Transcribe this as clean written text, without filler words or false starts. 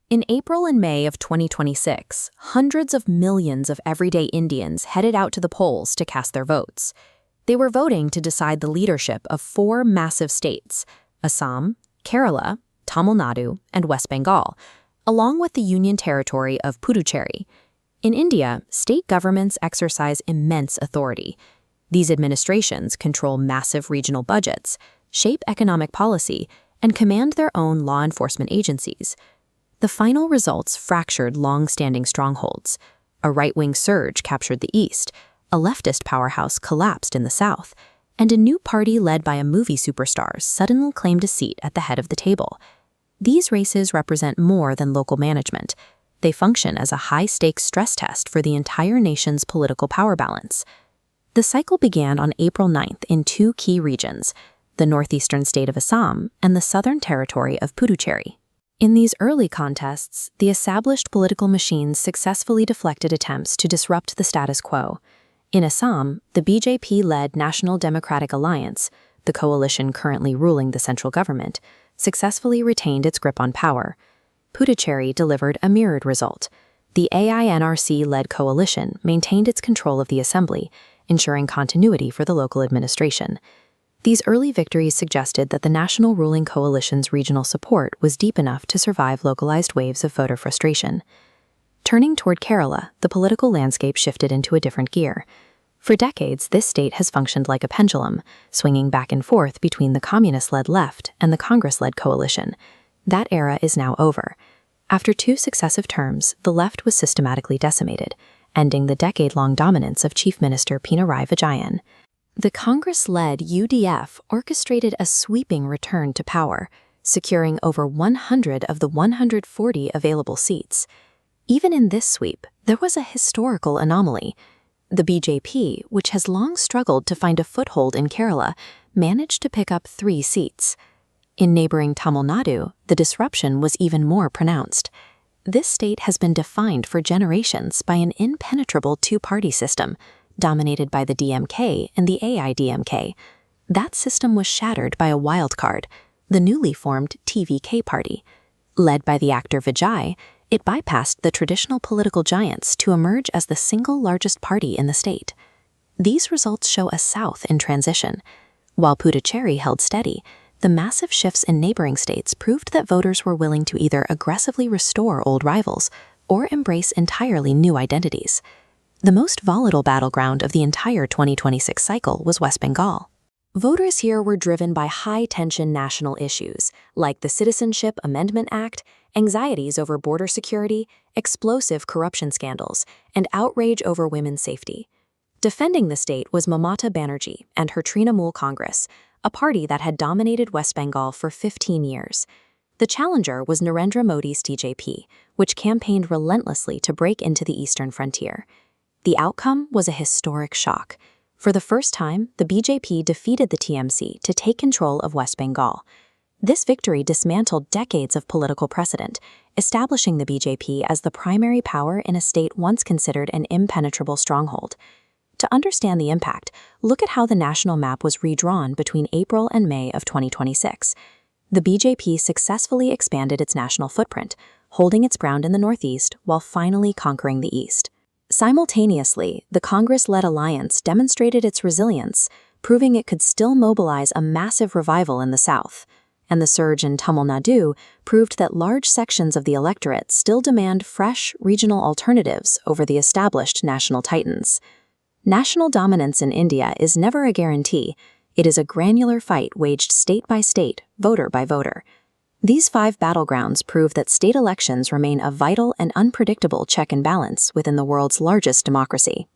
In April and May of 2026, hundreds of millions of everyday Indians headed out to the polls to cast their votes. They were voting to decide the leadership of four massive states: Assam, Kerala, Tamil Nadu, and West Bengal, along with the Union Territory of Puducherry. In India, state governments exercise immense authority. These administrations control massive regional budgets, shape economic policy, and command their own law enforcement agencies. The final results fractured long-standing strongholds. A right-wing surge captured the east, a leftist powerhouse collapsed in the south, and a new party led by a movie superstar suddenly claimed a seat at the head of the table. These races represent more than local management. They function as a high-stakes stress test for the entire nation's political power balance. The cycle began on April 9th in two key regions, the northeastern state of Assam and the southern territory of Puducherry. In these early contests, the established political machines successfully deflected attempts to disrupt the status quo. In Assam, the BJP-led National Democratic Alliance, the coalition currently ruling the central government, successfully retained its grip on power. Puducherry delivered a mirrored result. The AINRC-led coalition maintained its control of the assembly, ensuring continuity for the local administration. These early victories suggested that the national ruling coalition's regional support was deep enough to survive localized waves of voter frustration. Turning toward Kerala, the political landscape shifted into a different gear. For decades, this state has functioned like a pendulum, swinging back and forth between the communist-led left and the Congress-led coalition. That era is now over. After two successive terms, the left was systematically decimated, ending the decade-long dominance of Chief Minister Pinarayi Vijayan. The Congress-led UDF orchestrated a sweeping return to power, securing over 100 of the 140 available seats. Even in this sweep, there was a historical anomaly. The BJP, which has long struggled to find a foothold in Kerala, managed to pick up 3 seats. In neighboring Tamil Nadu, the disruption was even more pronounced. This state has been defined for generations by an impenetrable two-party system, dominated by the DMK and the AIADMK. That system was shattered by a wildcard, the newly formed TVK party. Led by the actor Vijay, it bypassed the traditional political giants to emerge as the single largest party in the state. These results show a South in transition. While Puducherry held steady, the massive shifts in neighboring states proved that voters were willing to either aggressively restore old rivals or embrace entirely new identities. The most volatile battleground of the entire 2026 cycle was West Bengal. Voters here were driven by high-tension national issues, like the Citizenship Amendment Act, anxieties over border security, explosive corruption scandals, and outrage over women's safety. Defending the state was Mamata Banerjee and her Trinamool Congress, a party that had dominated West Bengal for 15 years. The challenger was Narendra Modi's TJP, which campaigned relentlessly to break into the eastern frontier. The outcome was a historic shock. For the first time, the BJP defeated the TMC to take control of West Bengal. This victory dismantled decades of political precedent, establishing the BJP as the primary power in a state once considered an impenetrable stronghold. To understand the impact, look at how the national map was redrawn between April and May of 2026. The BJP successfully expanded its national footprint, holding its ground in the northeast while finally conquering the east. Simultaneously, the Congress-led alliance demonstrated its resilience, proving it could still mobilize a massive revival in the south. And the surge in Tamil Nadu proved that large sections of the electorate still demand fresh, regional alternatives over the established national titans. National dominance in India is never a guarantee. It is a granular fight waged state by state, voter by voter. These 5 battlegrounds prove that state elections remain a vital and unpredictable check and balance within the world's largest democracy.